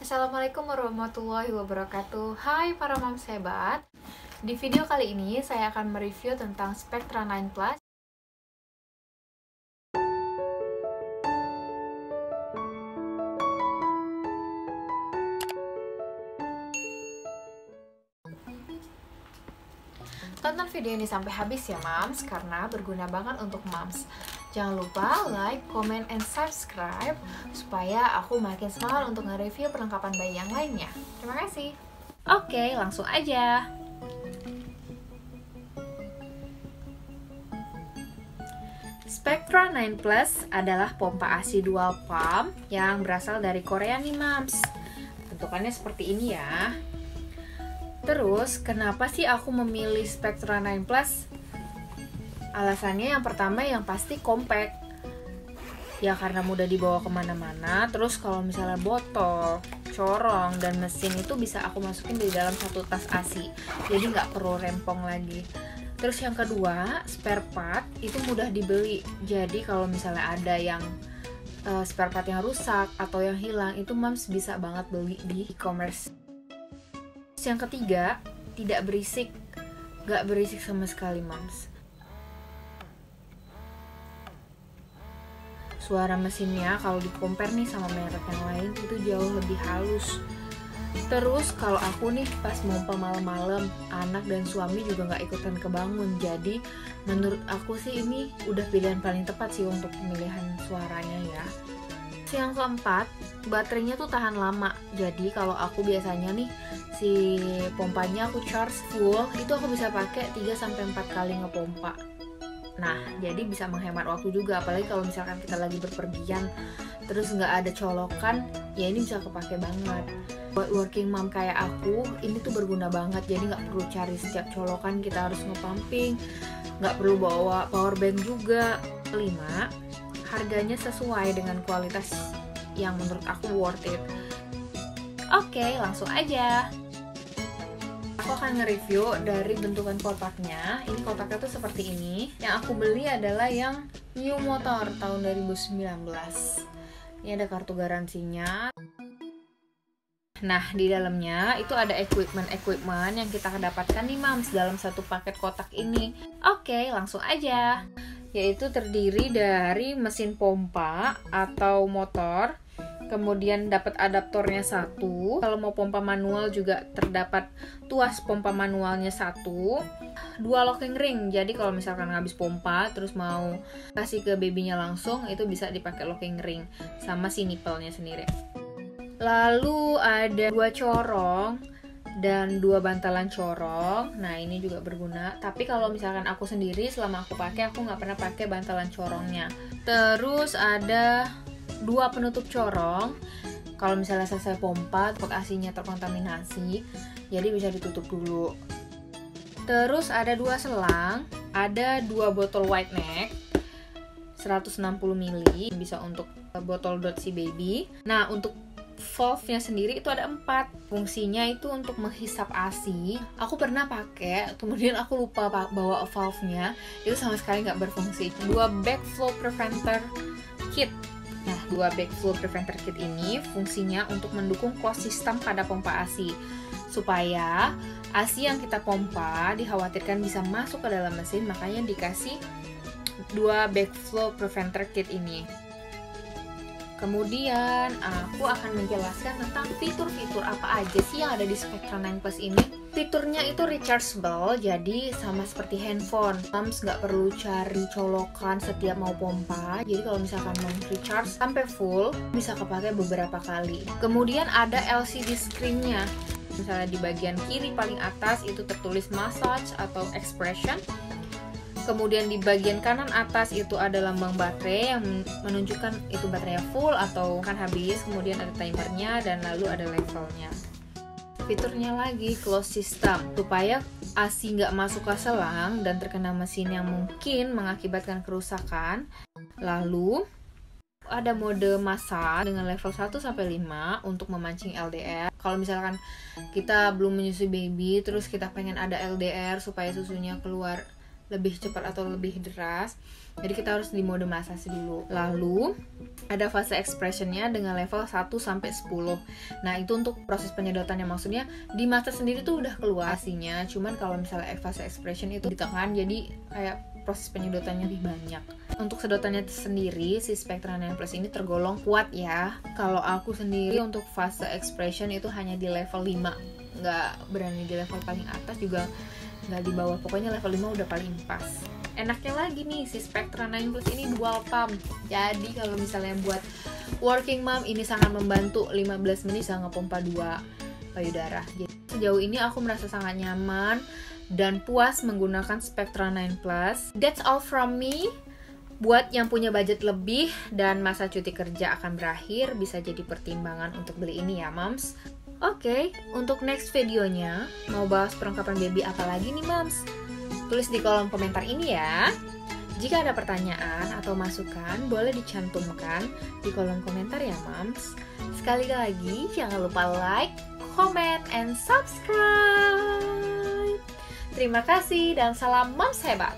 Assalamualaikum warahmatullahi wabarakatuh. Hai para moms hebat. Di video kali ini saya akan mereview tentang Spectra 9 Plus. Tonton video ini sampai habis ya moms, karena berguna banget untuk moms. Jangan lupa like, comment, and subscribe supaya aku makin semangat untuk nge-review perlengkapan bayi yang lainnya. Terima kasih. Oke, langsung aja. Spectra 9 Plus adalah pompa ASI dual pump yang berasal dari Korea nih moms. Bentukannya seperti ini ya. Terus, kenapa sih aku memilih Spectra 9 Plus? Alasannya yang pertama yang pasti compact. Ya karena mudah dibawa kemana-mana. Terus kalau misalnya botol, corong, dan mesin itu bisa aku masukin di dalam satu tas ASI. Jadi nggak perlu rempong lagi. Terus yang kedua, spare part itu mudah dibeli. Jadi kalau misalnya ada yang spare part yang rusak atau yang hilang, itu moms bisa banget beli di e-commerce. Yang ketiga, tidak berisik. Gak berisik sama sekali moms. Suara mesinnya kalau di compare nih sama merek yang lain itu jauh lebih halus. Terus kalau aku nih pas pompa malam-malam, anak dan suami juga gak ikutan kebangun. Jadi menurut aku sih ini udah pilihan paling tepat sih untuk pemilihan suaranya ya. Yang keempat, baterainya tuh tahan lama. Jadi kalau aku biasanya nih si pompanya aku charge full, itu aku bisa pakai 3-4 kali ngepompa. Nah, jadi bisa menghemat waktu juga, apalagi kalau misalkan kita lagi berpergian terus nggak ada colokan, ya ini bisa kepake banget. Buat working mom kayak aku, ini tuh berguna banget. Jadi nggak perlu cari setiap colokan kita harus ngepumping, nggak perlu bawa power bank juga. 5, harganya sesuai dengan kualitas yang menurut aku worth it. Oke, langsung aja. Aku akan nge-review dari bentukan kotaknya. Ini kotaknya tuh seperti ini. Yang aku beli adalah yang New Motor tahun 2019. Ini ada kartu garansinya. Nah, di dalamnya itu ada equipment yang kita dapatkan nih moms dalam satu paket kotak ini. Oke, langsung aja. Yaitu terdiri dari mesin pompa atau motor, kemudian dapat adaptornya 1. Kalau mau pompa manual juga terdapat tuas pompa manualnya 1. 2 locking ring, jadi kalau misalkan habis pompa terus mau kasih ke babynya langsung, itu bisa dipakai locking ring sama si nipple-nya sendiri. Lalu ada 2 corong dan 2 bantalan corong. Nah ini juga berguna, tapi kalau misalkan aku sendiri selama aku pakai, aku nggak pernah pakai bantalan corongnya. Terus ada 2 penutup corong. Kalau misalnya selesai pompa, ASI-nya terkontaminasi, jadi bisa ditutup dulu. Terus ada 2 selang, ada 2 botol white neck 160 ml, bisa untuk botol si baby. Nah untuk valve-nya sendiri itu ada 4. Fungsinya itu untuk menghisap ASI. Aku pernah pakai, kemudian aku lupa bawa valve-nya, itu sama sekali nggak berfungsi. 2 backflow preventer kit. Nah, 2 backflow preventer kit ini fungsinya untuk mendukung closed system pada pompa ASI, supaya ASI yang kita pompa dikhawatirkan bisa masuk ke dalam mesin, makanya dikasih 2 backflow preventer kit ini. Kemudian aku akan menjelaskan tentang fitur-fitur apa aja sih yang ada di Spectra 9 Plus ini. Fiturnya itu rechargeable, jadi sama seperti handphone. Moms nggak perlu cari colokan setiap mau pompa. Jadi kalau misalkan mau recharge sampai full, bisa kepake beberapa kali. Kemudian ada LCD screen-nya. Misalnya di bagian kiri paling atas itu tertulis massage atau expression. Kemudian di bagian kanan atas itu ada lambang baterai yang menunjukkan itu baterainya full atau kan habis. Kemudian ada timernya dan lalu ada levelnya. Fiturnya lagi closed system, supaya ASI nggak masuk ke selang dan terkena mesin yang mungkin mengakibatkan kerusakan. Lalu ada mode massage dengan level 1-5 untuk memancing LDR. Kalau misalkan kita belum menyusui baby, terus kita pengen ada LDR supaya susunya keluar lebih cepat atau lebih deras. Jadi kita harus di mode massage dulu. Lalu ada fase expressionnya dengan level 1 sampai 10. Nah, itu untuk proses penyedotannya, maksudnya di massage sendiri tuh udah keluar asinya. Cuman kalau misalnya fase expression itu ditekan, jadi kayak proses penyedotannya lebih banyak. Untuk sedotannya sendiri, si Spectra 9 Plus ini tergolong kuat ya. Kalau aku sendiri untuk fase expression itu hanya di level 5. Nggak berani di level paling atas, juga nggak di bawah. Pokoknya level 5 udah paling pas. Enaknya lagi nih, si Spectra 9 Plus ini dual pump. Jadi kalau misalnya buat working mom ini sangat membantu. 15 menit bisa ngepompa 2 payudara. Jadi sejauh ini aku merasa sangat nyaman dan puas menggunakan Spectra 9 Plus. That's all from me. Buat yang punya budget lebih dan masa cuti kerja akan berakhir, bisa jadi pertimbangan untuk beli ini ya, moms. Oke, untuk next videonya mau bahas perlengkapan baby apa lagi nih, moms? Tulis di kolom komentar ini ya. Jika ada pertanyaan atau masukan, boleh dicantumkan di kolom komentar ya, moms. Sekali lagi, jangan lupa like, comment, and subscribe. Terima kasih dan salam moms hebat.